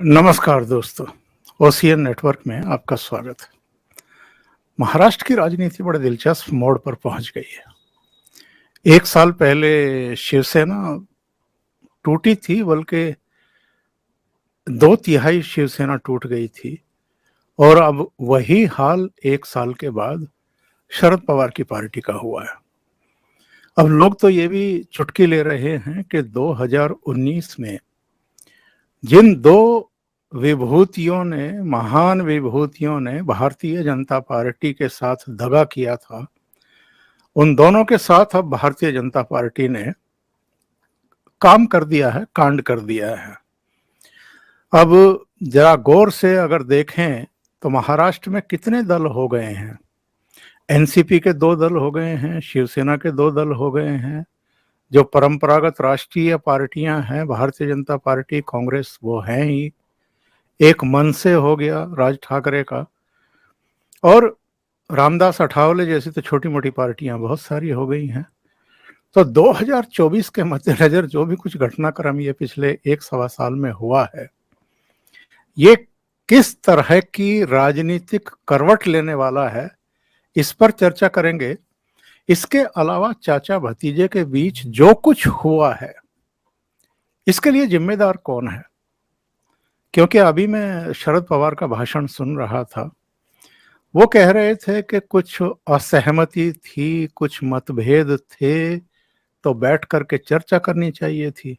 नमस्कार दोस्तों, OCN network में आपका स्वागत है। महाराष्ट्र की राजनीति बड़े दिलचस्प मोड़ पर पहुंच गई है। एक साल पहले शिवसेना टूटी थी, बल्कि 2/3 शिवसेना टूट गई थी और अब वही हाल एक साल के बाद शरद पवार की पार्टी का हुआ है। अब लोग तो ये भी चुटकी ले रहे हैं कि 2019 में जिन दो महान विभूतियों ने भारतीय जनता पार्टी के साथ दगा किया था, उन दोनों के साथ अब भारतीय जनता पार्टी ने काम कर दिया है, कांड कर दिया है। अब जरा गौर से अगर देखें तो महाराष्ट्र में कितने दल हो गए हैं। एनसीपी के 2 दल हो गए हैं, शिवसेना के 2 दल हो गए हैं। जो परंपरागत राष्ट्रीय पार्टियां हैं, भारतीय जनता पार्टी, कांग्रेस, वो हैं ही। एक मनसे हो गया राज ठाकरे का, और रामदास अठावले जैसी तो छोटी मोटी पार्टियां बहुत सारी हो गई हैं। तो 2024 के मद्देनजर जो भी कुछ घटनाक्रम ये पिछले 1-1.25 साल में हुआ है, ये किस तरह की राजनीतिक करवट लेने वाला है, इस पर चर्चा करेंगे। इसके अलावा चाचा भतीजे के बीच जो कुछ हुआ है, इसके लिए जिम्मेदार कौन है? क्योंकि अभी मैं शरद पवार का भाषण सुन रहा था। वो कह रहे थे कि कुछ असहमति थी, कुछ मतभेद थे, तो बैठ करके चर्चा करनी चाहिए थी।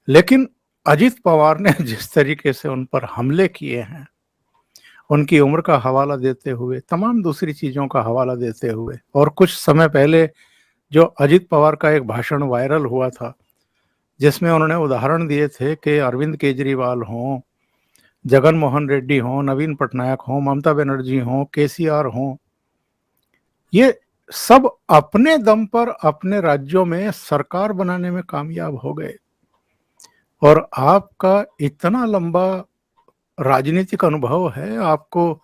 लेकिन अजित पवार ने जिस तरीके से उन पर हमले किए हैं, उनकी उम्र का हवाला देते हुए, तमाम दूसरी चीजों का हवाला देते हुए, और कुछ समय पहले जो अजित पवार का एक भाषण वायरल हुआ था, जिसमें उन्होंने उदाहरण दिए थे कि अरविंद केजरीवाल हों, जगन मोहन रेड्डी हों, नवीन पटनायक हों, ममता बनर्जी हों, केसीआर हों, ये सब अपने दम पर अपने राज्यों में सरकार बनाने में कामयाब हो गए। और आपका इतना लंबा राजनीतिक अनुभव है, आपको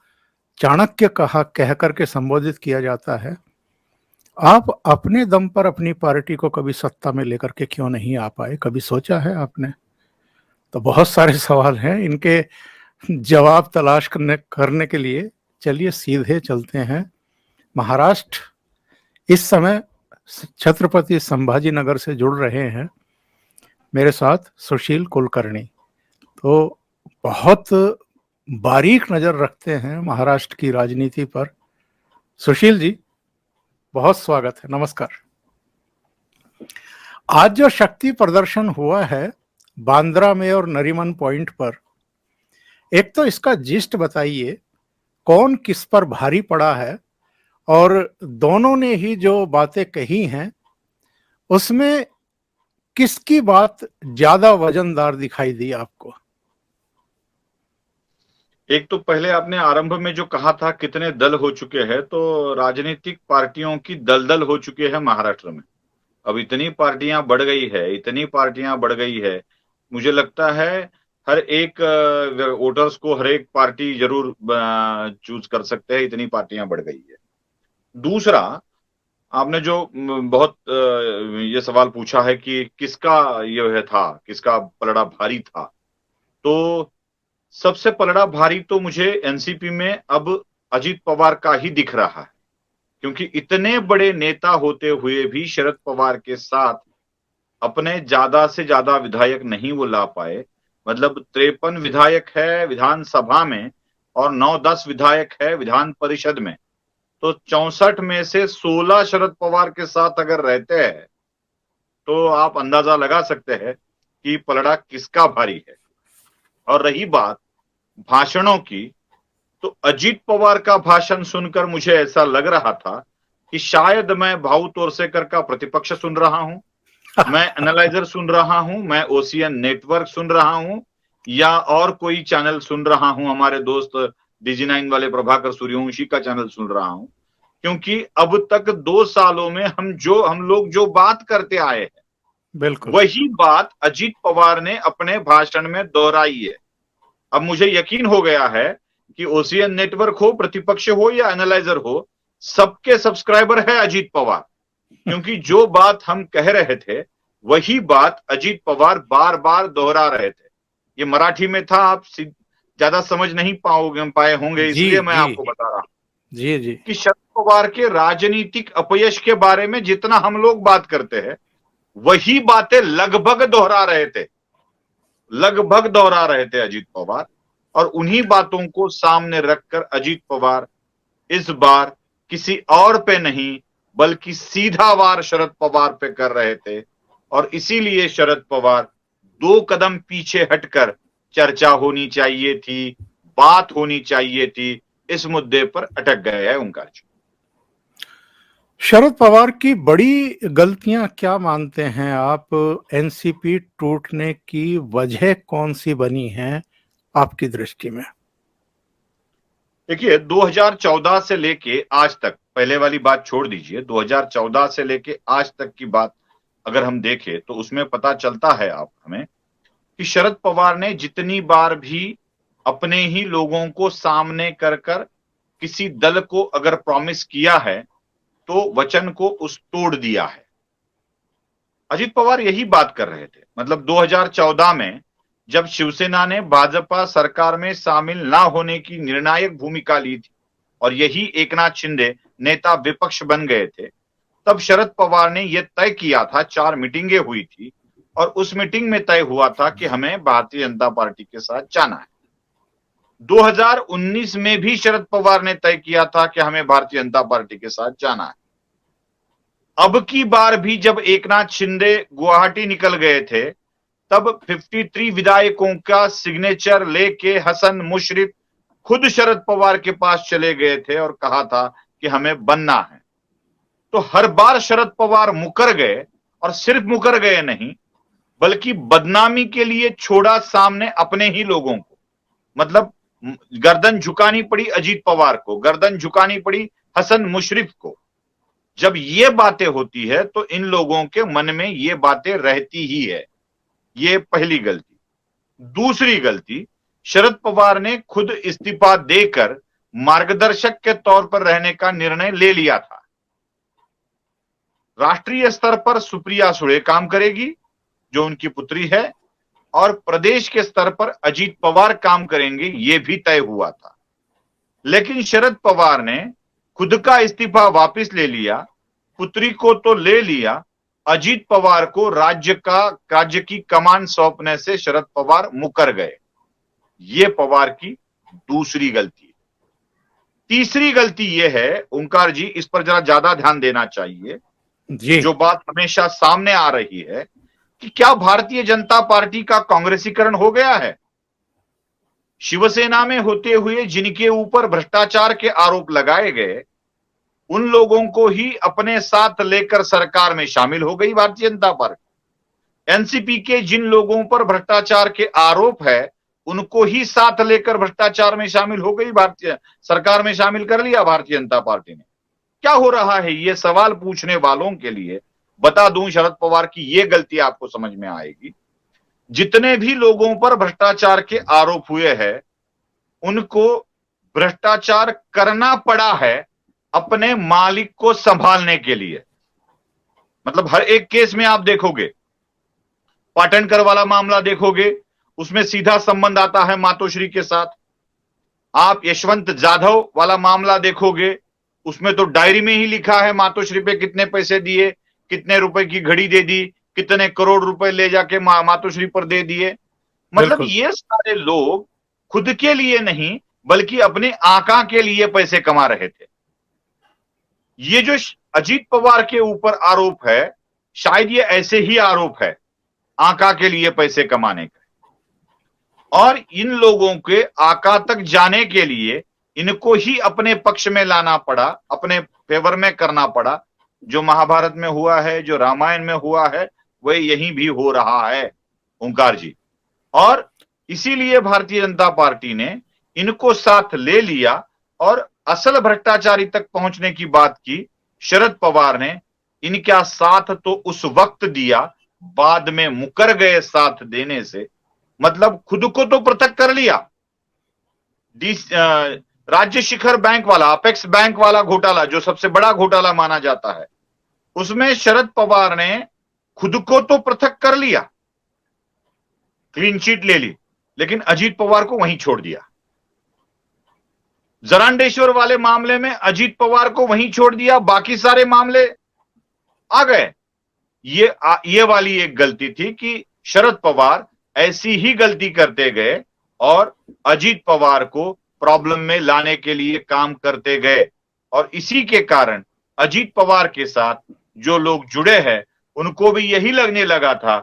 चाणक्य कह करके संबोधित किया जाता है। आप अपने दम पर अपनी पार्टी को कभी सत्ता में लेकर के क्यों नहीं आ पाए? कभी सोचा है आपने? तो बहुत सारे सवाल हैं, इनके जवाब तलाश करने के लिए चलिए सीधे चलते हैं महाराष्ट्र। इस समय छत्रपति संभाजी नगर से जुड़ रहे हैं मेरे साथ सुशील कुलकर्णी। तो बहुत बारीक नजर रखते हैं महाराष्ट्र की राजनीति पर। सुशील जी, बहुत स्वागत है, नमस्कार। आज जो शक्ति प्रदर्शन हुआ है बांद्रा में और नरीमन पॉइंट पर, एक तो इसका जिस्ट बताइए, कौन किस पर भारी पड़ा है, और दोनों ने ही जो बातें कही हैं उसमें किसकी बात ज्यादा वजनदार दिखाई दी आपको? एक तो पहले आपने आरंभ में जो कहा था कितने दल हो चुके हैं, तो राजनीतिक पार्टियों की दलदल हो चुके हैं महाराष्ट्र में। अब इतनी पार्टियां बढ़ गई है, मुझे लगता है हर एक वोटर्स को हर एक पार्टी जरूर चूज कर सकते हैं, इतनी पार्टियां बढ़ गई है। दूसरा, आपने जो बहुत ये सवाल पूछा है कि किसका यह था, किसका पलड़ा भारी था, तो सबसे पलड़ा भारी तो मुझे एनसीपी में अब अजित पवार का ही दिख रहा है, क्योंकि इतने बड़े नेता होते हुए भी शरद पवार के साथ अपने ज्यादा से ज्यादा विधायक नहीं वो ला पाए। मतलब 53 विधायक है विधानसभा में और 9-10 विधायक है विधान परिषद में, तो 64 में से 16 शरद पवार के साथ अगर रहते हैं तो आप अंदाजा लगा सकते हैं कि पलड़ा किसका भारी है। और रही बात भाषणों की, तो अजित पवार का भाषण सुनकर मुझे ऐसा लग रहा था कि शायद मैं भाऊ तोरसेकर का प्रतिपक्ष सुन रहा हूं, मैं एनालाइजर सुन रहा हूं, मैं ओसीएन नेटवर्क सुन रहा हूं, या और कोई चैनल सुन रहा हूं, हमारे दोस्त DG9 वाले प्रभाकर सूर्यवंशी का चैनल सुन रहा हूं। क्योंकि अब तक 2 सालों में हम लोग जो बात करते आए हैं, बिल्कुल वही बात अजित पवार ने अपने भाषण में दोहराई है। अब मुझे यकीन हो गया है कि ओसीएन नेटवर्क हो, प्रतिपक्ष हो या एनालाइजर हो, सबके सब्सक्राइबर है अजीत पवार, क्योंकि जो बात हम कह रहे थे वही बात अजीत पवार बार बार दोहरा रहे थे। ये मराठी में था, आप ज्यादा समझ नहीं पाए होंगे, जी इसलिए मैं जी आपको बता रहा हूं जी जी कि शरद पवार के राजनीतिक अपयश के बारे में जितना हम लोग बात करते हैं, वही बातें लगभग दोहरा रहे थे अजीत पवार। और उन्हीं बातों को सामने रखकर अजीत पवार इस बार किसी और पे नहीं बल्कि सीधा वार शरद पवार पे कर रहे थे। और इसीलिए शरद पवार 2 कदम पीछे हटकर चर्चा होनी चाहिए थी, बात होनी चाहिए थी, इस मुद्दे पर अटक गए हैं ओंकार जी। शरद पवार की बड़ी गलतियां क्या मानते हैं आप? एनसीपी टूटने की वजह कौन सी बनी है आपकी दृष्टि में? देखिए, 2014 से लेके आज तक, पहले वाली बात छोड़ दीजिए, 2014 से लेके आज तक की बात अगर हम देखें तो उसमें पता चलता है आप हमें कि शरद पवार ने जितनी बार भी अपने ही लोगों को सामने कर कर किसी दल को अगर प्रॉमिस किया है तो वचन को उस तोड़ दिया है। अजीत पवार यही बात कर रहे थे। मतलब 2014 में जब शिवसेना ने भाजपा सरकार में शामिल ना होने की निर्णायक भूमिका ली थी और यही एकनाथ शिंदे नेता विपक्ष बन गए थे, तब शरद पवार ने यह तय किया था, 4 मीटिंगें हुई थी और उस मीटिंग में तय हुआ था कि हमें भारतीय जनता पार्टी के साथ जाना है। 2019 में भी शरद पवार ने तय किया था कि हमें भारतीय जनता पार्टी के साथ जाना है। अब की बार भी जब एकनाथ शिंदे गुवाहाटी निकल गए थे, तब 53 विधायकों का सिग्नेचर लेके हसन मुशर्रफ खुद शरद पवार के पास चले गए थे और कहा था कि हमें बनना है। तो हर बार शरद पवार मुकर गए, और सिर्फ मुकर गए नहीं बल्कि बदनामी के लिए छोड़ा सामने अपने ही लोगों को। मतलब गर्दन झुकानी पड़ी अजीत पवार को, गर्दन झुकानी पड़ी हसन मुशर्रफ को। जब ये बातें होती है तो इन लोगों के मन में ये बातें रहती ही है। ये पहली गलती। दूसरी गलती, शरद पवार ने खुद इस्तीफा देकर मार्गदर्शक के तौर पर रहने का निर्णय ले लिया था। राष्ट्रीय स्तर पर सुप्रिया सुळे काम करेगी, जो उनकी पुत्री है, और प्रदेश के स्तर पर अजीत पवार काम करेंगे, यह भी तय हुआ था। लेकिन शरद पवार ने खुद का इस्तीफा वापस ले लिया, पुत्री को तो ले लिया, अजीत पवार को राज्य की कमान सौंपने से शरद पवार मुकर गए। ये पवार की दूसरी गलती। तीसरी गलती यह है, ओंकार जी, इस पर जरा ज्यादा ध्यान देना चाहिए जी। जो बात हमेशा सामने आ रही है कि क्या भारतीय जनता पार्टी का कांग्रेसीकरण हो गया है? शिवसेना में होते हुए जिनके ऊपर भ्रष्टाचार के आरोप लगाए गए, उन लोगों को ही अपने साथ लेकर सरकार में शामिल हो गई भारतीय जनता पार्टी। एनसीपी के जिन लोगों पर भ्रष्टाचार के आरोप है, उनको ही साथ लेकर भ्रष्टाचार में शामिल हो गई, भारतीय सरकार में शामिल कर लिया भारतीय जनता पार्टी ने। क्या हो रहा है, ये सवाल पूछने वालों के लिए बता दूं, शरद पवार की ये गलती आपको समझ में आएगी। जितने भी लोगों पर भ्रष्टाचार के आरोप हुए हैं, उनको भ्रष्टाचार करना पड़ा है अपने मालिक को संभालने के लिए। मतलब हर एक केस में आप देखोगे, पाटनकर वाला मामला देखोगे, उसमें सीधा संबंध आता है मातोश्री के साथ। आप यशवंत जाधव वाला मामला देखोगे, उसमें तो डायरी में ही लिखा है मातोश्री पे कितने पैसे दिए, कितने रुपए की घड़ी दे दी, कितने करोड़ रुपए ले जाके मातोश्री पर दे दिए। मतलब ये सारे लोग खुद के लिए नहीं बल्कि अपने आका के लिए पैसे कमा रहे थे। ये जो अजीत पवार के ऊपर आरोप है, शायद ये ऐसे ही आरोप है, आका के लिए पैसे कमाने का। और इन लोगों के आका तक जाने के लिए इनको ही अपने पक्ष में लाना पड़ा, अपने फेवर में करना पड़ा। जो महाभारत में हुआ है, जो रामायण में हुआ है, वह यहीं भी हो रहा है ओंकार जी। और इसीलिए भारतीय जनता पार्टी ने इनको साथ ले लिया और असल भ्रष्टाचारी तक पहुंचने की बात की। शरद पवार ने इनका साथ तो उस वक्त दिया, बाद में मुकर गए साथ देने से। मतलब खुद को तो पृथक कर लिया। राज्य शिखर बैंक वाला, अपेक्स बैंक वाला घोटाला, जो सबसे बड़ा घोटाला माना जाता है, उसमें शरद पवार ने खुद को तो पृथक कर लिया, क्लीन चिट ले ली, लेकिन अजीत पवार को वहीं छोड़ दिया। जरांडेश्वर वाले मामले में अजीत पवार को वहीं छोड़ दिया, बाकी सारे मामले आ गए। ये वाली एक गलती थी कि शरद पवार ऐसी ही गलती करते गए और अजीत पवार को प्रॉब्लम में लाने के लिए काम करते गए, और इसी के कारण अजीत पवार के साथ जो लोग जुड़े हैं उनको भी यही लगने लगा था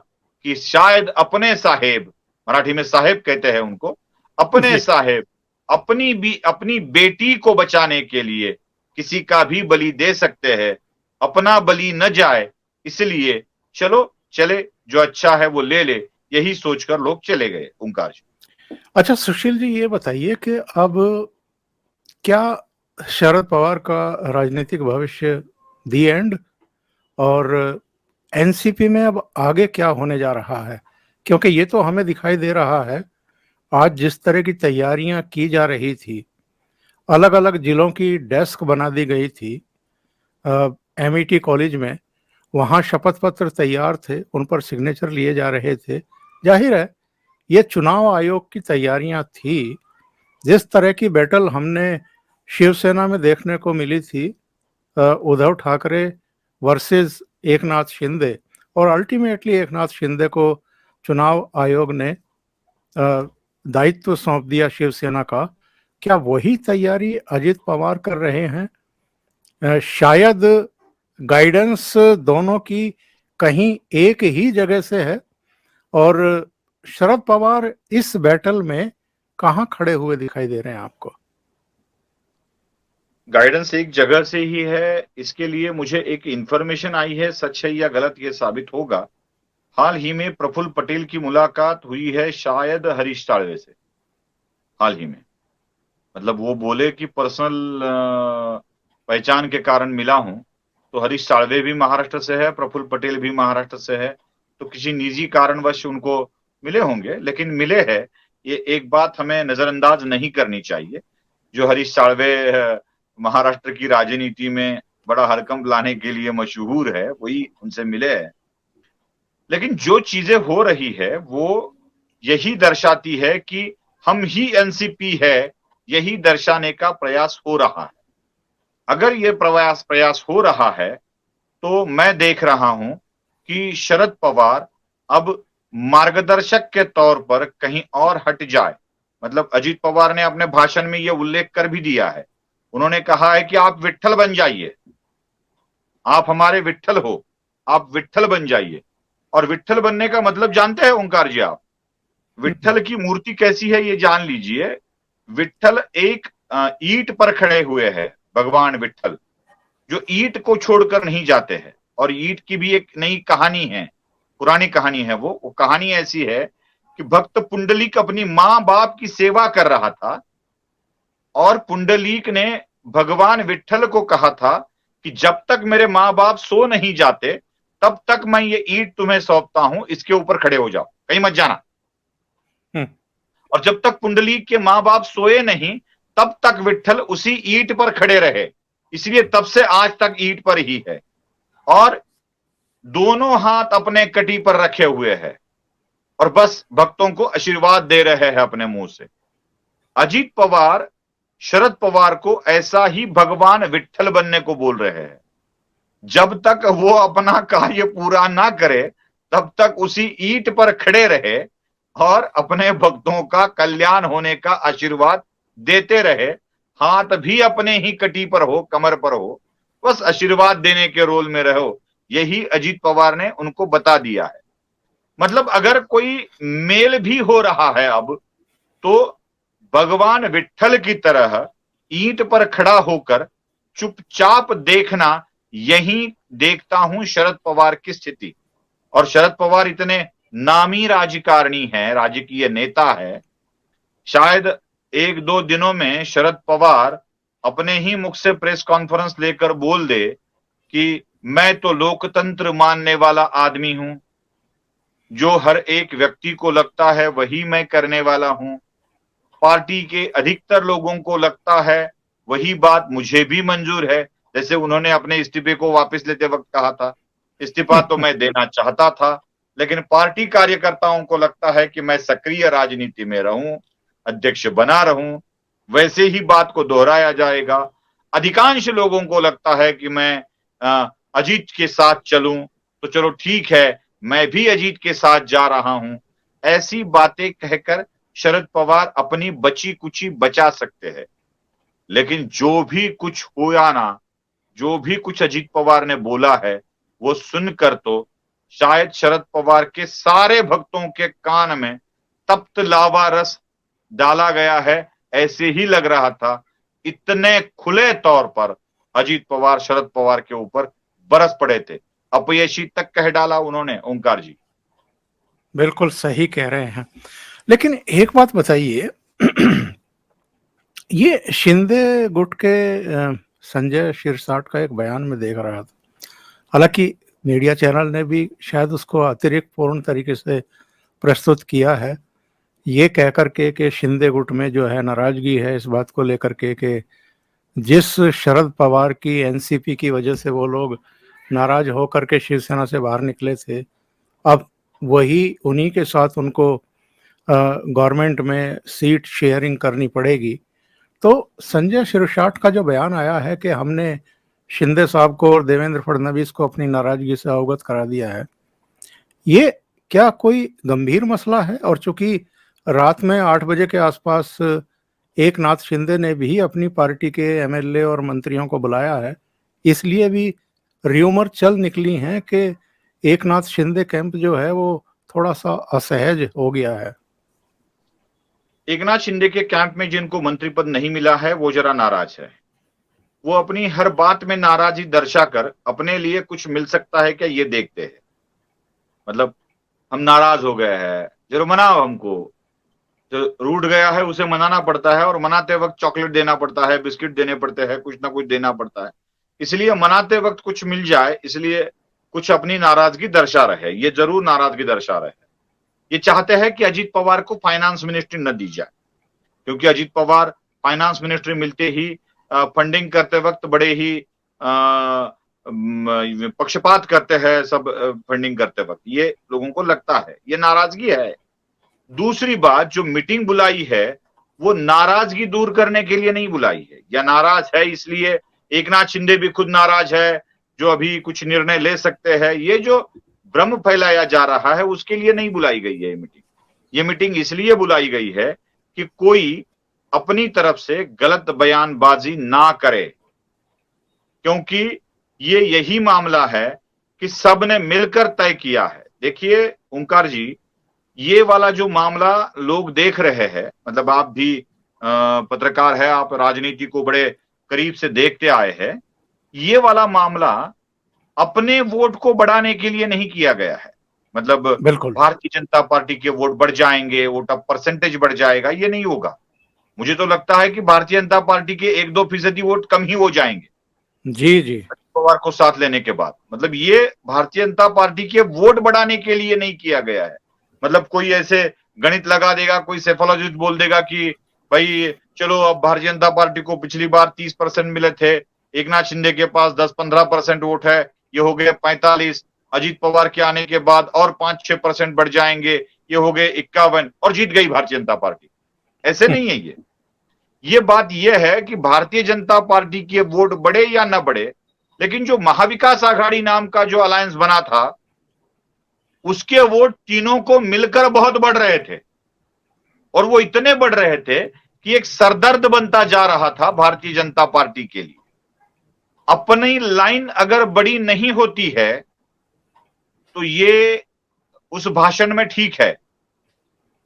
कि शायद अपने साहेब, मराठी में साहेब कहते हैं उनको, अपने साहेब अपनी बेटी को बचाने के लिए किसी का भी बलि दे सकते हैं, अपना बलि न जाए इसलिए चले जो अच्छा है वो ले ले, यही सोचकर लोग चले गए। ओंकार जी। अच्छा सुशील जी, ये बताइए कि अब क्या शरद पवार का राजनीतिक भविष्य दी एंड, और एनसीपी में अब आगे क्या होने जा रहा है? क्योंकि ये तो हमें दिखाई दे रहा है आज जिस तरह की तैयारियां की जा रही थी, अलग अलग जिलों की डेस्क बना दी गई थी एमईटी कॉलेज में, वहाँ शपथ पत्र तैयार थे, उन पर सिग्नेचर लिए जा रहे थे। जाहिर है ये चुनाव आयोग की तैयारियां थी। जिस तरह की बैटल हमने शिवसेना में देखने को मिली थी, उद्धव ठाकरे वर्सेस एकनाथ शिंदे, और अल्टीमेटली एकनाथ शिंदे को चुनाव आयोग ने दायित्व सौंप दिया शिवसेना का, क्या वही तैयारी अजित पवार कर रहे हैं? शायद गाइडेंस दोनों की कहीं एक ही जगह से है, और शरद पवार इस बैटल में कहां खड़े हुए दिखाई दे रहे हैं आपको? गाइडेंस एक जगह से ही है, इसके लिए मुझे एक इंफॉर्मेशन आई है, सच है या गलत ये साबित होगा। हाल ही में प्रफुल्ल पटेल की मुलाकात हुई है शायद हरीश साल्वे से, हाल ही में। मतलब वो बोले कि पर्सनल पहचान के कारण मिला हूं, तो हरीश साल्वे भी महाराष्ट्र से है, प्रफुल्ल पटेल भी महाराष्ट्र से है, तो किसी निजी कारणवश उनको मिले होंगे, लेकिन मिले हैं, ये एक बात हमें नजरअंदाज नहीं करनी चाहिए। जो हरीश साल्वे महाराष्ट्र की राजनीति में बड़ा हड़कंप लाने के लिए मशहूर है, वही उनसे मिले हैं। लेकिन जो चीजें हो रही है वो यही दर्शाती है कि हम ही एनसीपी है, यही दर्शाने का प्रयास हो रहा है। अगर ये प्रयास हो रहा है तो मैं देख रहा हूं कि शरद पवार अब मार्गदर्शक के तौर पर कहीं और हट जाए। मतलब अजीत पवार ने अपने भाषण में यह उल्लेख कर भी दिया है, उन्होंने कहा है कि आप विट्ठल बन जाइए, आप हमारे विट्ठल हो, आप विट्ठल बन जाइए। और विट्ठल बनने का मतलब जानते हैं ओंकार जी आप? विट्ठल की मूर्ति कैसी है ये जान लीजिए। विट्ठल एक ईंट पर खड़े हुए हैं, भगवान विट्ठल, जो ईंट को छोड़कर नहीं जाते हैं। और ईंट की भी एक नई कहानी है, पुरानी कहानी है वो कहानी ऐसी है कि भक्त पुंडलीक अपनी मां बाप की सेवा कर रहा था, और पुंडलीक ने भगवान विट्ठल को कहा था कि जब तक मेरे मां बाप सो नहीं जाते तब तक मैं ये ईंट तुम्हें सौंपता हूं, इसके ऊपर खड़े हो जाओ, कहीं मत जाना। और जब तक पुंडलीक के मां बाप सोए नहीं तब तक विट्ठल उसी ईंट पर खड़े रहे, इसलिए तब से आज तक ईंट पर ही है, और दोनों हाथ अपने कटी पर रखे हुए हैं और बस भक्तों को आशीर्वाद दे रहे हैं अपने मुंह से। अजीत पवार शरद पवार को ऐसा ही भगवान विट्ठल बनने को बोल रहे हैं। जब तक वो अपना कार्य पूरा ना करे तब तक उसी ईंट पर खड़े रहे और अपने भक्तों का कल्याण होने का आशीर्वाद देते रहे, हाथ भी अपने ही कटी पर हो, कमर पर हो, बस आशीर्वाद देने के रोल में रहो, यही अजीत पवार ने उनको बता दिया है। मतलब अगर कोई मेल भी हो रहा है अब, तो भगवान विट्ठल की तरह ईंट पर खड़ा होकर चुपचाप देखना, यही देखता हूं शरद पवार की स्थिति। और शरद पवार इतने नामी राजकारणी है, राजकीय नेता है, शायद एक दो दिनों में शरद पवार अपने ही मुख से प्रेस कॉन्फ्रेंस लेकर बोल दे कि मैं तो लोकतंत्र मानने वाला आदमी हूं, जो हर एक व्यक्ति को लगता है वही मैं करने वाला हूं, पार्टी के अधिकतर लोगों को लगता है वही बात मुझे भी मंजूर है। जैसे उन्होंने अपने इस्तीफे को वापस लेते वक्त कहा था, इस्तीफा तो मैं देना चाहता था, लेकिन पार्टी कार्यकर्ताओं को लगता है कि मैं सक्रिय राजनीति में रहूं, अध्यक्ष बना रहूं, वैसे ही बात को दोहराया जाएगा। अधिकांश लोगों को लगता है कि मैं अजीत के साथ चलूं तो चलो ठीक है, मैं भी अजीत के साथ जा रहा हूं। ऐसी बातें कहकर शरद पवार अपनी बची कुची बचा सकते हैं, लेकिन जो भी कुछ हुआ ना, जो भी कुछ अजीत पवार ने बोला है, वो सुनकर तो शायद शरद पवार के सारे भक्तों के कान में तप्त लावा रस डाला गया है, ऐसे ही लग रहा था। इतने खुले तौर पर अजीत पवार शरद पवार के ऊपर बरस पड़े थे, अपयशी तक कह डाला उन्होंने। ओंकार जी बिल्कुल सही कह रहे हैं, लेकिन एक बात बताइए, ये शिंदे गुट के संजय शिरसाट का एक बयान में देख रहा था, हालांकि मीडिया चैनल ने भी शायद उसको अतिरिक्त पूर्ण तरीके से प्रस्तुत किया है, ये कह करके कि शिंदे गुट में जो है नाराजगी है इस बात को लेकर के कि जिस शरद पवार की एनसीपी की वजह से वो लोग नाराज होकर के शिवसेना से बाहर निकले थे, अब वही उन्हीं के साथ उनको गवर्नमेंट में सीट शेयरिंग करनी पड़ेगी। तो संजय शिरसाट का जो बयान आया है कि हमने शिंदे साहब को और देवेंद्र फडणवीस को अपनी नाराजगी से अवगत करा दिया है, ये क्या कोई गंभीर मसला है? और चूंकि रात में 8 बजे के आसपास एकनाथ शिंदे ने भी अपनी पार्टी के एमएलए और मंत्रियों को बुलाया है, इसलिए भी र्यूमर चल निकली हैं कि एकनाथ शिंदे कैंप जो है वो थोड़ा सा असहज हो गया है। एकनाथ शिंदे के कैंप में जिनको मंत्री पद नहीं मिला है वो जरा नाराज है। वो अपनी हर बात में नाराजगी दर्शाकर अपने लिए कुछ मिल सकता है क्या ये देखते हैं। मतलब हम नाराज हो गए हैं, जरा मनाओ हमको। जो रूठ गया है उसे मनाना पड़ता है, और मनाते वक्त चॉकलेट देना पड़ता है, बिस्किट देने पड़ते हैं, कुछ ना कुछ देना पड़ता है। इसलिए मनाते वक्त कुछ मिल जाए, इसलिए कुछ अपनी नाराजगी दर्शा रहे। ये जरूर नाराजगी दर्शा रहे। ये चाहते हैं कि अजीत पवार को फाइनेंस मिनिस्ट्री न दी जाए, क्योंकि अजीत पवार फाइनेंस मिनिस्ट्री मिलते ही फंडिंग करते वक्त बड़े ही पक्षपात करते हैं सब फंडिंग करते वक्त, ये लोगों को लगता है। ये नाराजगी है। दूसरी बात, जो मीटिंग बुलाई है वो नाराजगी दूर करने के लिए नहीं बुलाई है, या नाराज है इसलिए एकनाथ शिंदे भी खुद नाराज है जो अभी कुछ निर्णय ले सकते हैं, ये जो भ्रम फैलाया जा रहा है उसके लिए नहीं बुलाई गई है ये मीटिंग। ये मीटिंग इसलिए बुलाई गई है कि कोई अपनी तरफ से गलत बयानबाजी ना करे, क्योंकि ये यही मामला है कि सबने मिलकर तय किया है। देखिए ओंकार जी, ये वाला जो मामला लोग देख रहे हैं, मतलब आप भी पत्रकार है, आप राजनीति को बड़े करीब से देखते आए हैं, ये वाला मामला अपने वोट को बढ़ाने के लिए नहीं किया गया है। मतलब बिल्कुल भारतीय जनता पार्टी के वोट बढ़ जाएंगे, वोट ऑफ परसेंटेज बढ़ जाएगा, ये नहीं होगा। मुझे तो लगता है कि भारतीय जनता पार्टी के 1-2% वोट कम ही हो जाएंगे जी जी पवार को साथ लेने के बाद। मतलब ये भारतीय जनता पार्टी के वोट बढ़ाने के लिए नहीं किया गया है। मतलब कोई ऐसे गणित लगा देगा, कोई सेफोलॉजिस्ट बोल देगा कि भाई चलो अब भारतीय जनता पार्टी को पिछली बार 30% मिले थे, एकनाथ शिंदे के पास 10-15% वोट है, ये हो गए 45, अजीत पवार के आने के बाद और 5-6% बढ़ जाएंगे, ये हो गए 51 और जीत गई भारतीय जनता पार्टी। ऐसे नहीं है ये बात ये है कि भारतीय जनता पार्टी के वोट बढ़े या ना बढ़े, लेकिन जो महाविकास आघाड़ी नाम का जो अलायंस बना था उसके वोट तीनों को मिलकर बहुत बढ़ रहे थे, और वो इतने बढ़ रहे थे कि एक सरदर्द बनता जा रहा था भारतीय जनता पार्टी के लिए। अपनी लाइन अगर बड़ी नहीं होती है तो ये उस भाषण में ठीक है,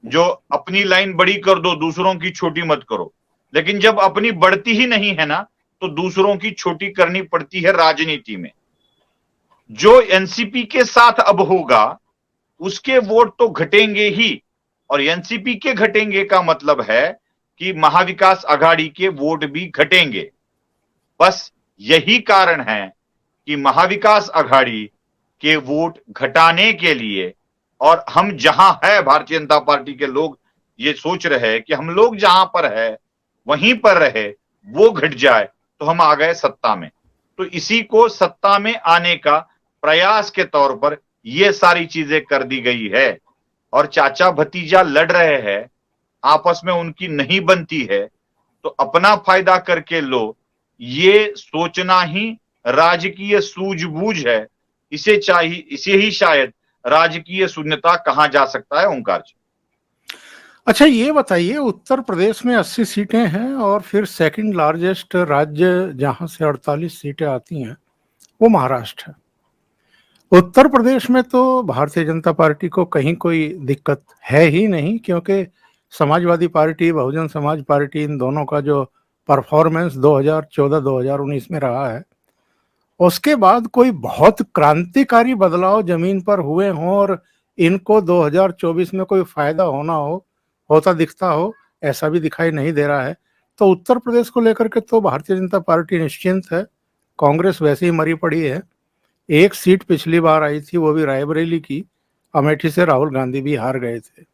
जो अपनी लाइन बड़ी कर दो, दूसरों की छोटी मत करो, लेकिन जब अपनी बढ़ती ही नहीं है ना तो दूसरों की छोटी करनी पड़ती है राजनीति में। जो एनसीपी के साथ अब होगा उसके वोट तो घटेंगे ही, और एनसीपी के घटेंगे का मतलब है कि महाविकास आघाड़ी के वोट भी घटेंगे। बस यही कारण है कि महाविकास आघाड़ी के वोट घटाने के लिए, और हम जहां है भारतीय जनता पार्टी के लोग ये सोच रहे हैं कि हम लोग जहां पर है वहीं पर रहे, वो घट जाए तो हम आ गए सत्ता में। तो इसी को सत्ता में आने का प्रयास के तौर पर ये सारी चीजें कर दी गई है। और चाचा भतीजा लड़ रहे हैं, आपस में उनकी नहीं बनती है, तो अपना फायदा करके लो, ये सोचना ही राजकीय सूझबूझ है। इसे ही शायद राजकीय शून्यता कहा जा सकता है। ओंकार जी, अच्छा ये बताइए, उत्तर प्रदेश में 80 सीटें हैं और फिर सेकंड लार्जेस्ट राज्य जहां से 48 सीटें आती हैं वो महाराष्ट्र है। उत्तर प्रदेश में तो भारतीय जनता पार्टी को कहीं कोई दिक्कत है ही नहीं, क्योंकि समाजवादी पार्टी, बहुजन समाज पार्टी, इन दोनों का जो परफॉर्मेंस 2014-2019 में रहा है, उसके बाद कोई बहुत क्रांतिकारी बदलाव जमीन पर हुए हों और इनको 2024 में कोई फायदा होता दिखता हो, ऐसा भी दिखाई नहीं दे रहा है। तो उत्तर प्रदेश को लेकर के तो भारतीय जनता पार्टी निश्चिंत है। कांग्रेस वैसे ही मरी पड़ी है। एक सीट पिछली बार आई थी, वो भी रायबरेली की, अमेठी से राहुल गांधी भी हार गए थे।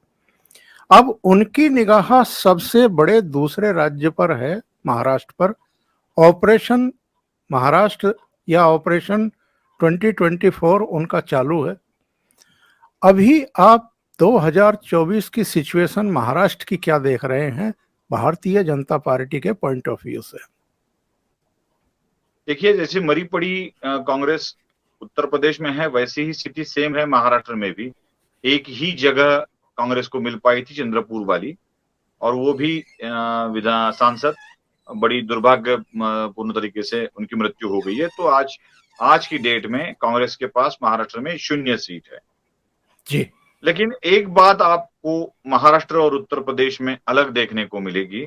अब उनकी निगाह सबसे बड़े दूसरे राज्य पर है, महाराष्ट्र पर। ऑपरेशन महाराष्ट्र या ऑपरेशन 2024 उनका चालू है। अभी आप 2024 की सिचुएशन महाराष्ट्र की क्या देख रहे हैं भारतीय जनता पार्टी के पॉइंट ऑफ व्यू से? देखिए, जैसे मरी पड़ी कांग्रेस उत्तर प्रदेश में है, वैसी ही स्थिति सेम है महाराष्ट्र में भी। एक ही जगह कांग्रेस को मिल पाई थी, चंद्रपुर वाली, और वो भी विधान सांसद, बड़ी दुर्भाग्य पूर्ण तरीके से उनकी मृत्यु हो गई है। तो आज की डेट में कांग्रेस के पास महाराष्ट्र में 0 सीट है जी। लेकिन एक बात आपको महाराष्ट्र और उत्तर प्रदेश में अलग देखने को मिलेगी।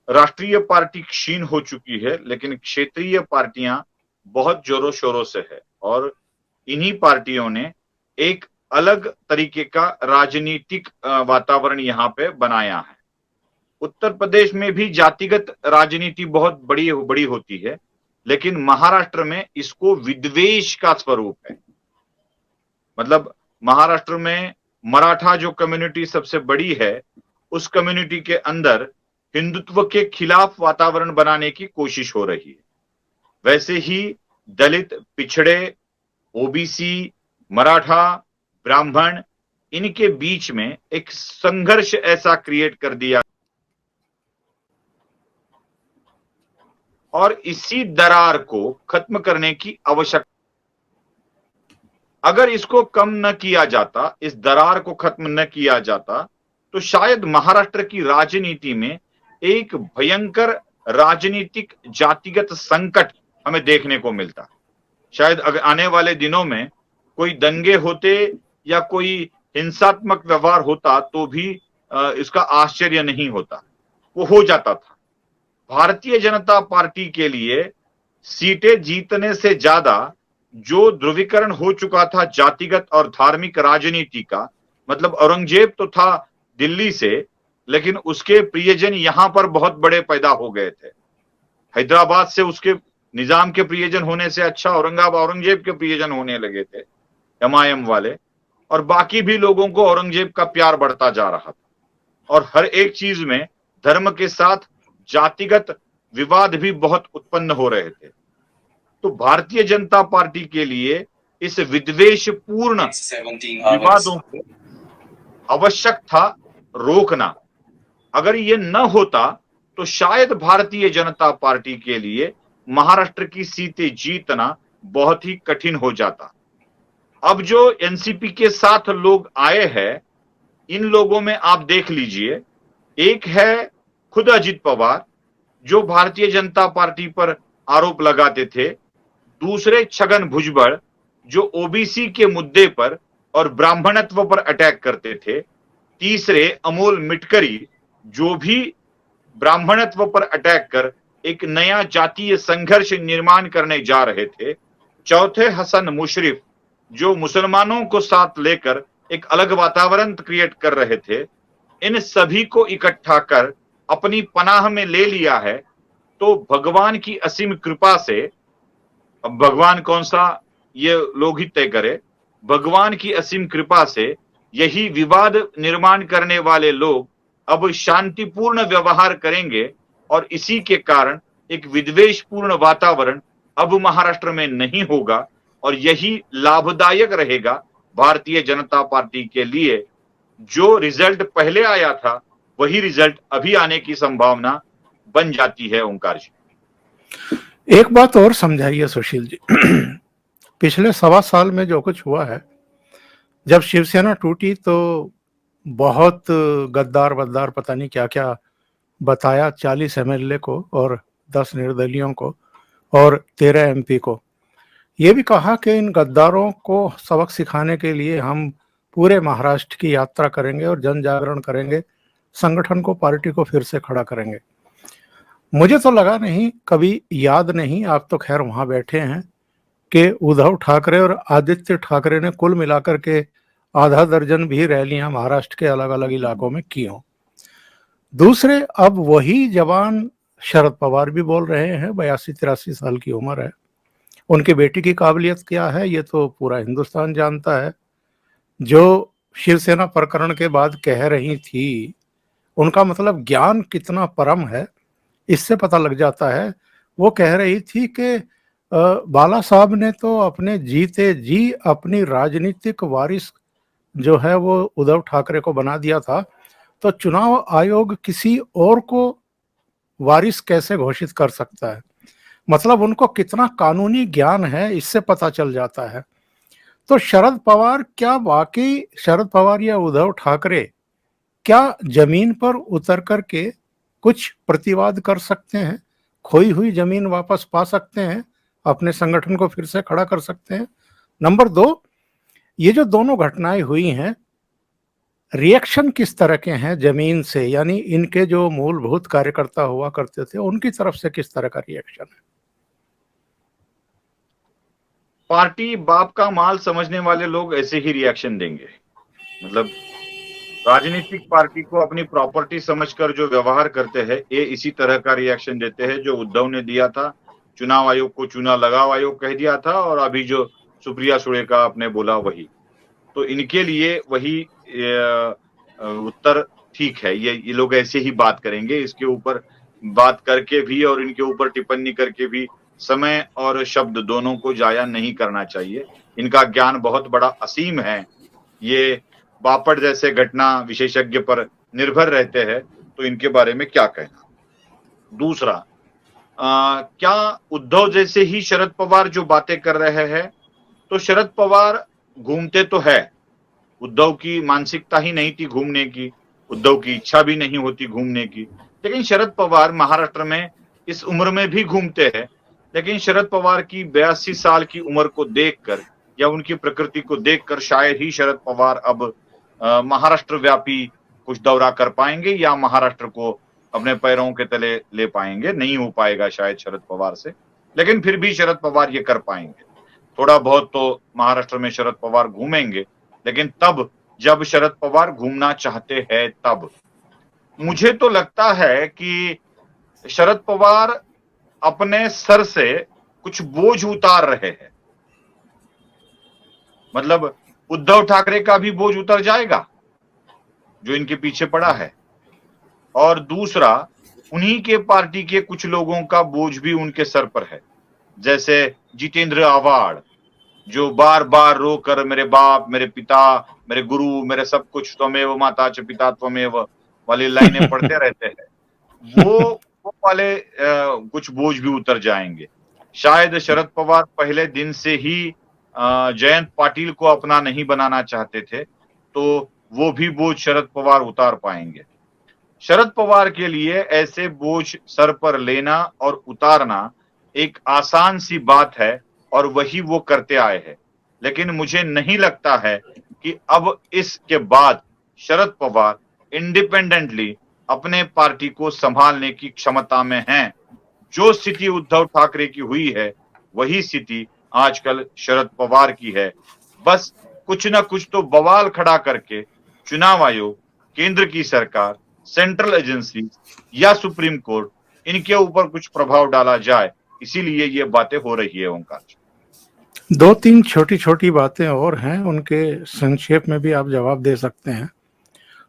राष्ट्रीय पार्टी क्षीण हो चुकी है, लेकिन क्षेत्रीय पार्टियां बहुत जोरों शोरों से है, और इन्हीं पार्टियों ने एक अलग तरीके का राजनीतिक वातावरण यहाँ पे बनाया है। उत्तर प्रदेश में भी जातिगत राजनीति बहुत बड़ी होती है, लेकिन महाराष्ट्र में इसको विद्वेष का स्वरूप है। मतलब महाराष्ट्र में मराठा जो कम्युनिटी सबसे बड़ी है, उस कम्युनिटी के अंदर हिंदुत्व के खिलाफ वातावरण बनाने की कोशिश हो रही है। वैसे ही दलित, पिछड़े, ओबीसी, मराठा, ब्राह्मण, इनके बीच में एक संघर्ष ऐसा क्रिएट कर दिया, और इसी दरार को खत्म करने की आवश्यकता। अगर इसको कम न किया जाता, इस दरार को खत्म न किया जाता, तो शायद महाराष्ट्र की राजनीति में एक भयंकर राजनीतिक जातिगत संकट हमें देखने को मिलता। शायद अगर आने वाले दिनों में कोई दंगे होते या कोई हिंसात्मक व्यवहार होता तो भी इसका आश्चर्य नहीं होता, वो हो जाता था। भारतीय जनता पार्टी के लिए सीटें जीतने से ज्यादा जो ध्रुवीकरण हो चुका था जातिगत और धार्मिक राजनीति का, मतलब औरंगजेब तो था दिल्ली से, लेकिन उसके प्रियजन यहां पर बहुत बड़े पैदा हो गए थे। हैदराबाद से उसके निजाम के प्रियजन होने से अच्छा औरंगजेब के प्रियजन होने लगे थे, एमआईएम वाले, और बाकी भी लोगों को औरंगजेब का प्यार बढ़ता जा रहा था। और हर एक चीज में धर्म के साथ जातिगत विवाद भी बहुत उत्पन्न हो रहे थे। तो भारतीय जनता पार्टी के लिए इस विद्वेषपूर्ण विवादों को आवश्यक था रोकना। अगर ये न होता तो शायद भारतीय जनता पार्टी के लिए महाराष्ट्र की सीटें जीतना बहुत ही कठिन हो जाता। अब जो एनसीपी के साथ लोग आए हैं, इन लोगों में आप देख लीजिए, एक है खुद अजित पवार जो भारतीय जनता पार्टी पर आरोप लगाते थे, दूसरे छगन भुजबल जो ओबीसी के मुद्दे पर और ब्राह्मणत्व पर अटैक करते थे, तीसरे अमोल मिटकरी जो भी ब्राह्मणत्व पर अटैक कर एक नया जातीय संघर्ष निर्माण करने जा रहे थे, चौथे हसन मुशर्रफ जो मुसलमानों को साथ लेकर एक अलग वातावरण क्रिएट कर रहे थे। इन सभी को इकट्ठा कर अपनी पनाह में ले लिया है। तो भगवान की असीम कृपा से, अब भगवान कौन सा ये लोग ही तय करे, भगवान की असीम कृपा से यही विवाद निर्माण करने वाले लोग अब शांतिपूर्ण व्यवहार करेंगे, और इसी के कारण एक विद्वेषपूर्ण वातावरण अब महाराष्ट्र में नहीं होगा, और यही लाभदायक रहेगा भारतीय जनता पार्टी के लिए जो रिजल्ट पहले आया था वही रिजल्ट अभी आने की संभावना बन जाती है। ओंकार जी, एक बात और समझाइए सुशील जी। पिछले 1.25 साल में जो कुछ हुआ है, जब शिवसेना टूटी तो बहुत गद्दार बद्दार पता नहीं क्या क्या बताया 40 एमएलए को और 10 निर्दलियों को और 13 एमपी को। ये भी कहा कि इन गद्दारों को सबक सिखाने के लिए हम पूरे महाराष्ट्र की यात्रा करेंगे और जन जागरण करेंगे, संगठन को, पार्टी को फिर से खड़ा करेंगे। मुझे तो लगा नहीं, कभी याद नहीं, आप तो खैर वहां बैठे हैं, कि उद्धव ठाकरे और आदित्य ठाकरे ने कुल मिलाकर के आधा दर्जन भी रैलियां महाराष्ट्र के अलग अलग इलाकों में की हों। दूसरे, अब वही जवान शरद पवार भी बोल रहे हैं, 82-83 साल की उम्र है, उनकी बेटी की काबिलियत क्या है ये तो पूरा हिंदुस्तान जानता है। जो शिवसेना प्रकरण के बाद कह रही थी, उनका मतलब ज्ञान कितना परम है इससे पता लग जाता है। वो कह रही थी कि बाला साहब ने तो अपने जीते जी अपनी राजनीतिक वारिस जो है वो उद्धव ठाकरे को बना दिया था, तो चुनाव आयोग किसी और को वारिस कैसे घोषित कर सकता है। मतलब उनको कितना कानूनी ज्ञान है इससे पता चल जाता है। तो शरद पवार, क्या वाकई शरद पवार या उद्धव ठाकरे क्या जमीन पर उतर करके कुछ प्रतिवाद कर सकते हैं, खोई हुई जमीन वापस पा सकते हैं, अपने संगठन को फिर से खड़ा कर सकते हैं? नंबर 2, ये जो दोनों घटनाएं हुई हैं, रिएक्शन किस तरह के हैं जमीन से, यानी इनके जो मूलभूत कार्यकर्ता हुआ करते थे उनकी तरफ से किस तरह का रिएक्शन है? पार्टी बाप का माल समझने वाले लोग ऐसे ही रिएक्शन देंगे। मतलब राजनीतिक पार्टी को अपनी प्रॉपर्टी समझकर जो व्यवहार करते हैं ये इसी तरह का रिएक्शन देते हैं जो उद्धव ने दिया था। चुनाव आयोग को चुना लगाव आयोग कह दिया था और अभी जो सुप्रिया सुळे का आपने बोला वही, तो इनके लिए वही उत्तर ठीक है। ये लोग ऐसे ही बात करेंगे। इसके ऊपर बात करके भी और इनके ऊपर टिप्पणी करके भी समय और शब्द दोनों को जाया नहीं करना चाहिए। इनका ज्ञान बहुत बड़ा असीम है। ये बापट जैसे घटना विशेषज्ञ पर निर्भर रहते हैं, तो इनके बारे में क्या कहना। दूसरा, क्या उद्धव जैसे ही शरद पवार जो बातें कर रहे हैं, तो शरद पवार घूमते तो है, उद्धव की मानसिकता ही नहीं थी घूमने की, उद्धव की इच्छा भी नहीं होती घूमने की, लेकिन शरद पवार महाराष्ट्र में इस उम्र में भी घूमते हैं। लेकिन शरद पवार की 82 साल की उम्र को देखकर या उनकी प्रकृति को देखकर शायद ही शरद पवार अब महाराष्ट्र व्यापी कुछ दौरा कर पाएंगे या महाराष्ट्र को अपने पैरों के तले ले पाएंगे। नहीं हो पाएगा शायद शरद पवार से, लेकिन फिर भी शरद पवार ये कर पाएंगे। थोड़ा बहुत तो महाराष्ट्र में शरद पवार घूमेंगे, लेकिन तब जब शरद पवार घूमना चाहते हैं तब। मुझे तो लगता है कि शरद पवार अपने सर से कुछ बोझ उतार रहे हैं। मतलब उद्धव ठाकरे का भी बोझ उतर जाएगा जो इनके पीछे पड़ा है, और दूसरा उन्हीं के पार्टी के कुछ लोगों का बोझ भी उनके सर पर है। जैसे जितेंद्र आव्हाड जो बार बार रोकर मेरे बाप, मेरे पिता, मेरे गुरु, मेरे सब कुछ, त्वमेव माता च पिता त्वमेव वाली लाइनें पढ़ते रहते हैं, वो वाले कुछ बोझ भी उतर जाएंगे। शायद शरद पवार पहले दिन से ही जयंत पाटिल को अपना नहीं बनाना चाहते थे, तो वो भी बोझ शरद पवार उतार पाएंगे। शरद पवार के लिए ऐसे बोझ सर पर लेना और उतारना एक आसान सी बात है और वही वो करते आए हैं। लेकिन मुझे नहीं लगता है कि अब इसके बाद शरद पवार इंडिपेंडेंटली अपने पार्टी को संभालने की क्षमता में हैं। जो स्थिति उद्धव ठाकरे की हुई है वही स्थिति आजकल शरद पवार की है। बस कुछ ना कुछ तो बवाल खड़ा करके चुनाव आयोग, केंद्र की सरकार, सेंट्रल एजेंसी या सुप्रीम कोर्ट, इनके ऊपर कुछ प्रभाव डाला जाए, इसीलिए ये बातें हो रही है। ओंकार, 2-3 छोटी छोटी बातें और हैं, उनके संक्षेप में भी आप जवाब दे सकते हैं।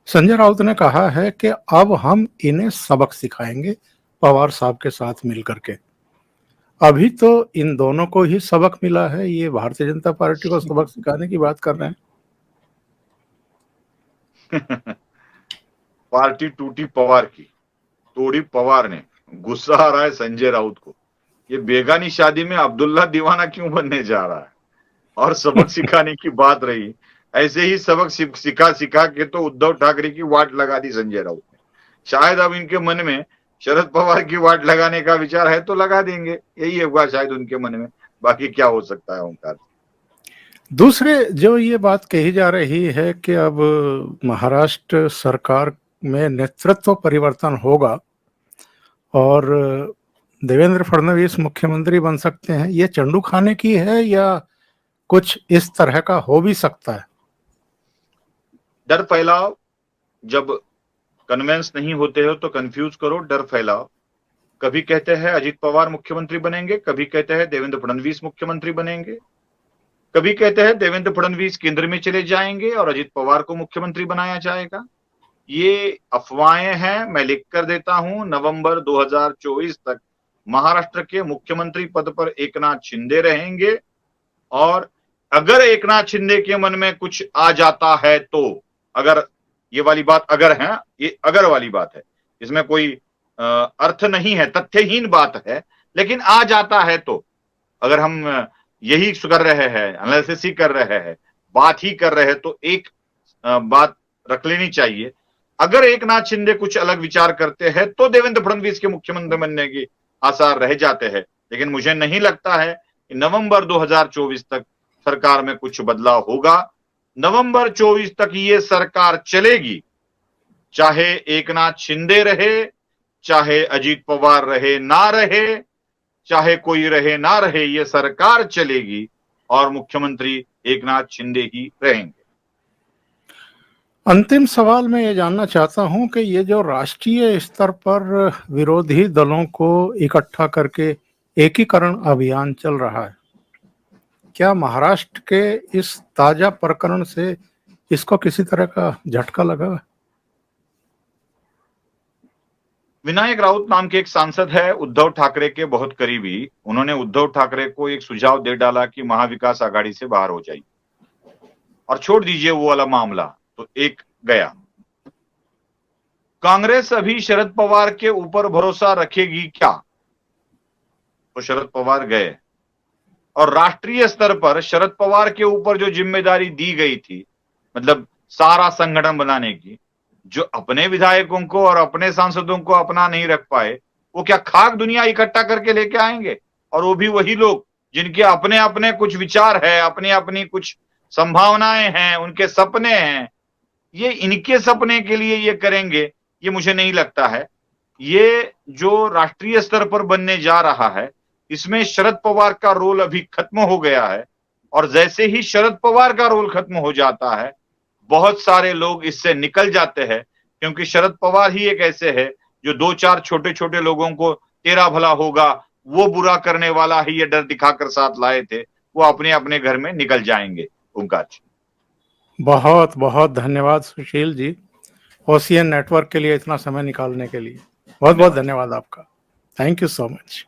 संजय राउत ने कहा है कि अब हम इन्हें सबक सिखाएंगे पवार साहब के साथ मिलकर के। अभी तो इन दोनों को ही सबक मिला है, ये भारतीय जनता पार्टी को सबक सिखाने की बात कर रहे हैं। पार्टी टूटी पवार की, तोड़ी पवार ने, गुस्सा आ रहा है संजय राउत को। ये बेगानी शादी में अब्दुल्ला दीवाना क्यों बनने जा रहा है? और सबक सिखाने की बात रही, ऐसे ही सबक सिखा सिखा के तो उद्धव ठाकरे की वाट लगा दी संजय राउत ने। शायद अब इनके मन में शरद पवार की वाट लगाने का विचार है तो लगा देंगे, यही होगा शायद उनके मन में, बाकी क्या हो सकता है ओंकार। दूसरे जो ये बात कही जा रही है कि अब महाराष्ट्र सरकार में नेतृत्व परिवर्तन होगा और देवेंद्र फडणवीस मुख्यमंत्री बन सकते हैं, ये चंडू खाने की है या कुछ इस तरह का हो भी सकता है? डर फैलाओ, जब कन्वेंस नहीं होते हो तो कंफ्यूज करो, डर फैलाओ। कभी कहते हैं अजित पवार मुख्यमंत्री बनेंगे, कभी कहते हैं देवेंद्र फडणवीस मुख्यमंत्री बनेंगे, कभी कहते हैं देवेंद्र फडणवीस केंद्र में चले जाएंगे और अजित पवार को मुख्यमंत्री बनाया जाएगा। ये अफवाहें हैं, मैं लिख कर देता हूं। नवंबर 2024 तक महाराष्ट्र के मुख्यमंत्री पद पर एकनाथ शिंदे रहेंगे और अगर एकनाथ शिंदे के मन में कुछ आ जाता है तो, अगर ये वाली बात अगर है, ये अगर वाली बात है, इसमें कोई अर्थ नहीं है, तथ्यहीन बात है, लेकिन आ जाता है तो, अगर हम यही कर रहे हैं, एनालिसिस ही कर रहे हैं, बात ही कर रहे हैं, तो एक बात रख लेनी चाहिए। अगर एकनाथ शिंदे कुछ अलग विचार करते हैं तो देवेंद्र फडणवीस के मुख्यमंत्री बनने की आसार रह जाते हैं, लेकिन मुझे नहीं लगता है कि नवंबर 2024 तक सरकार में कुछ बदलाव होगा। नवंबर 24 तक ये सरकार चलेगी, चाहे एकनाथ शिंदे रहे, चाहे अजीत पवार रहे ना रहे, चाहे कोई रहे ना रहे, ये सरकार चलेगी और मुख्यमंत्री एकनाथ शिंदे ही रहेंगे। अंतिम सवाल मैं ये जानना चाहता हूं कि ये जो राष्ट्रीय स्तर पर विरोधी दलों को इकट्ठा करके एकीकरण अभियान चल रहा है, क्या महाराष्ट्र के इस ताजा प्रकरण से इसको किसी तरह का झटका लगा? विनायक राउत नाम के एक सांसद है, उद्धव ठाकरे के बहुत करीबी, उन्होंने उद्धव ठाकरे को एक सुझाव दे डाला कि महाविकास आघाड़ी से बाहर हो जाइए और छोड़ दीजिए वो वाला मामला, तो एक गया। कांग्रेस अभी शरद पवार के ऊपर भरोसा रखेगी क्या? तो शरद पवार गए और राष्ट्रीय स्तर पर शरद पवार के ऊपर जो जिम्मेदारी दी गई थी, मतलब सारा संगठन बनाने की, जो अपने विधायकों को और अपने सांसदों को अपना नहीं रख पाए, वो क्या खाक दुनिया इकट्ठा करके लेके आएंगे? और वो भी वही लोग जिनके अपने अपने कुछ विचार है, अपनी अपनी कुछ संभावनाएं हैं, उनके सपने हैं, ये इनके सपने के लिए ये करेंगे, ये मुझे नहीं लगता है। ये जो राष्ट्रीय स्तर पर बनने जा रहा है, इसमें शरद पवार का रोल अभी खत्म हो गया है और जैसे ही शरद पवार का रोल खत्म हो जाता है, बहुत सारे लोग इससे निकल जाते हैं, क्योंकि शरद पवार ही एक ऐसे है जो दो चार छोटे छोटे लोगों को तेरा भला होगा वो बुरा करने वाला ही ये डर दिखाकर साथ लाए थे, वो अपने अपने घर में निकल जाएंगे। ओंकार जी, बहुत बहुत धन्यवाद सुशील जी, ओशियन नेटवर्क के लिए इतना समय निकालने के लिए बहुत बहुत धन्यवाद आपका। Thank you so much.